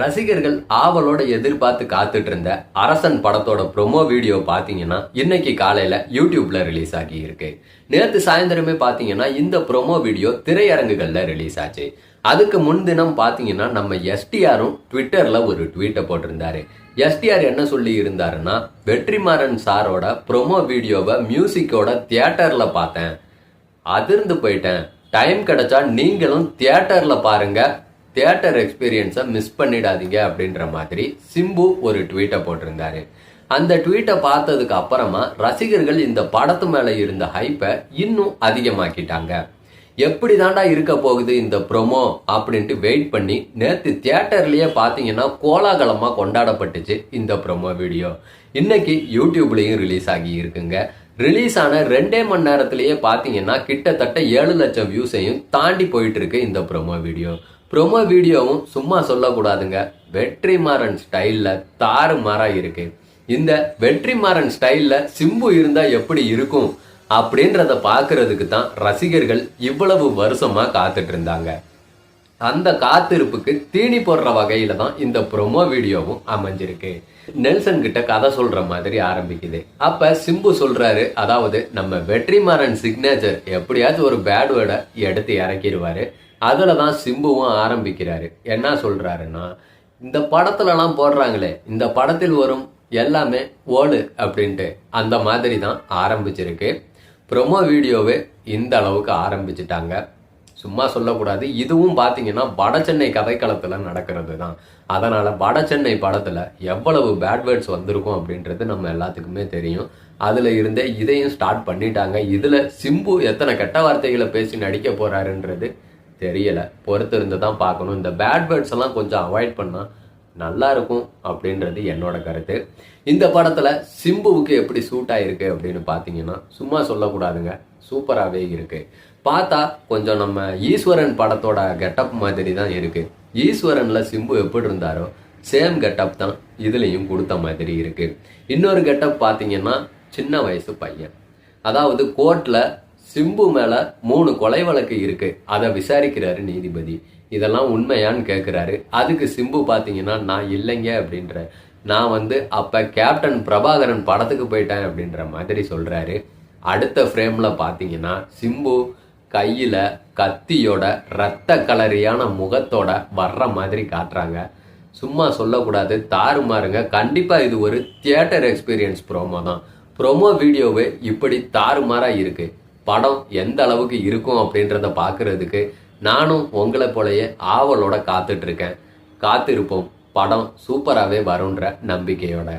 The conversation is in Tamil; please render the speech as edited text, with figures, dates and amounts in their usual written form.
ரசிகர்கள் ஆவலோட எதிர்பார்த்து காத்துட்டு இருந்த அரசன் படத்தோட ப்ரோமோ வீடியோ பாத்தீங்கன்னா இன்னைக்கு காலையில யூடியூப்ல ரிலீஸ் ஆகி இருக்கு. நேத்து சாயந்தரமே பாத்தீங்கன்னா இந்த ப்ரோமோ வீடியோ திரையரங்குகள்ல ரிலீஸ் ஆச்சு. அதுக்கு முன்தினம் பாத்தீங்கன்னா நம்ம எஸ்டிஆரும் ட்விட்டர்ல ஒரு ட்வீட்டை போட்டிருந்தாரு. எஸ்டிஆர் என்ன சொல்லி இருந்தாருன்னா, வெற்றிமாறன் சாரோட ப்ரோமோ வீடியோவை மியூசிக்கோட தியேட்டர்ல பார்த்தேன், அதிர்ந்து போயிட்டேன். டைம் கிடைச்சா நீங்களும் தியேட்டர்ல பாருங்க, தியேட்டர் எக்ஸ்பீரியன்ஸை மிஸ் பண்ணிடாதீங்க அப்படின்ற மாதிரி சிம்பு ஒரு ட்வீட்டை போட்டிருந்தாரு. அந்த ட்வீட்டை பார்த்ததுக்கு அப்புறமா ரசிகர்கள் இந்த படத்து மேல இருந்த ஹைப்பை இன்னும் அதிகமாக்கிட்டாங்க. எப்படி தாண்டா இருக்க போகுது இந்த ப்ரோமோ அப்படின்ட்டு வெயிட் பண்ணி நேற்று தியேட்டர்லயே பார்த்தீங்கன்னா கோலாகலமா கொண்டாடப்பட்டுச்சு இந்த ப்ரோமோ வீடியோ. இன்னைக்கு யூடியூப்லயும் ரிலீஸ் ஆகி இருக்குங்க. ரிலீஸ் ஆன 2 மணி நேரத்திலேயே பார்த்தீங்கன்னா கிட்டத்தட்ட 7 லட்சம் வியூஸையும் தாண்டி போயிட்டு இருக்கு இந்த ப்ரோமோ வீடியோ. ப்ரோமோ வீடியோவும் சும்மா சொல்லக்கூடாதுங்க, வெற்றிமாறன் ஸ்டைல்ல தாறுமாறா இருக்கு. இந்த வெற்றிமாறன் ஸ்டைல்ல சிம்பு இருந்தா எப்படி இருக்கும் அப்படின்றத பாக்குறதுக்கு தான் ரசிகர்கள் இவ்வளவு வருஷமா காத்துட்டு இருந்தாங்க. அந்த காத்திருப்புக்கு தீனி போடுற வகையில தான் இந்த ப்ரோமோ வீடியோவும் அமைஞ்சிருக்கு. நெல்சன் கிட்ட கதை சொல்ற மாதிரி ஆரம்பிக்குது. அப்ப சிம்பு சொல்றாரு, அதாவது நம்ம வெற்றிமாறன் சிக்னேச்சர் எப்படியாச்சும் ஒரு பேட் வேர்டை எடுத்து இறக்கிடுவாரு. அதுலதான் சிம்புவும் ஆரம்பிக்கிறாரு. என்ன சொல்றாருன்னா, இந்த படத்துலலாம் போடுறாங்களே, இந்த படத்தில் வரும் எல்லாமே ஓடு அப்படின்ட்டு அந்த மாதிரி தான் ஆரம்பிச்சிருக்கு. ப்ரோமோ வீடியோவே இந்த அளவுக்கு ஆரம்பிச்சுட்டாங்க. சும்மா சொல்லக்கூடாது. இதுவும் பார்த்தீங்கன்னா வடசென்னை கதைக்களத்தில் நடக்கிறது தான். அதனால வடசென்னை படத்தில் எவ்வளவு பேட் வேர்ட்ஸ் வந்திருக்கும் அப்படின்றது நம்ம எல்லாத்துக்குமே தெரியும். அதுல இருந்தே இதையும் ஸ்டார்ட் பண்ணிட்டாங்க. இதுல சிம்பு எத்தனை கெட்ட வார்த்தைகளை பேசி நடிக்க போறாருன்றது தெரியல, பொறுத்து இருந்து தான் பார்க்கணும். இந்த பேட் வேர்ட்ஸ் எல்லாம் கொஞ்சம் அவாய்ட் பண்ணா நல்லா இருக்கும் அப்படின்றது என்னோட கருத்து. இந்த படத்துல சிம்புவுக்கு எப்படி சூட் ஆயிருக்கு அப்படின்னு பாத்தீங்கன்னா சும்மா சொல்லக்கூடாதுங்க, சூப்பராகவே இருக்கு. பார்த்தா கொஞ்சம் நம்ம ஈஸ்வரன் படத்தோட கெட்டப் மாதிரி தான் இருக்கு. ஈஸ்வரன்ல சிம்பு எப்படி இருந்தாரோ சேம் கெட்டப் தான் இதுலயும் கொடுத்த மாதிரி இருக்கு. இன்னொரு கெட்டப் பாத்தீங்கன்னா சின்ன வயசு பையன், அதாவது கோர்ட்ல சிம்பு மேல 3 கொலை வழக்கு இருக்கு, அதை விசாரிக்கிறாரு நீதிபதி. இதெல்லாம் உண்மையான்னு கேட்கிறாரு. அதுக்கு சிம்பு பாத்தீங்கன்னா நான் இல்லைங்க அப்படின்ற, நான் அப்ப கேப்டன் பிரபாகரன் படத்துக்கு போயிட்டேன் அப்படின்ற மாதிரி சொல்றாரு. அடுத்த ஃப்ரேம்ல பாத்தீங்கன்னா சிம்பு கையில கத்தியோட ரத்த கலரியான முகத்தோட வர்ற மாதிரி காட்டுறாங்க. சும்மா சொல்லக்கூடாது, தாறுமாறுங்க. கண்டிப்பா இது ஒரு தியேட்டர் எக்ஸ்பீரியன்ஸ் ப்ரோமோ தான். ப்ரோமோ வீடியோவே இப்படி தாறுமாறா இருக்கு. படம் எந்த அளவுக்கு இருக்கும் அப்படின்றத பாக்குறதுக்கு நானும் உங்களை போலயே ஆவலோட காத்துட்டு இருக்கேன். காத்திருப்போம், படம் சூப்பராகவே வரும்ன்ற நம்பிக்கையோட.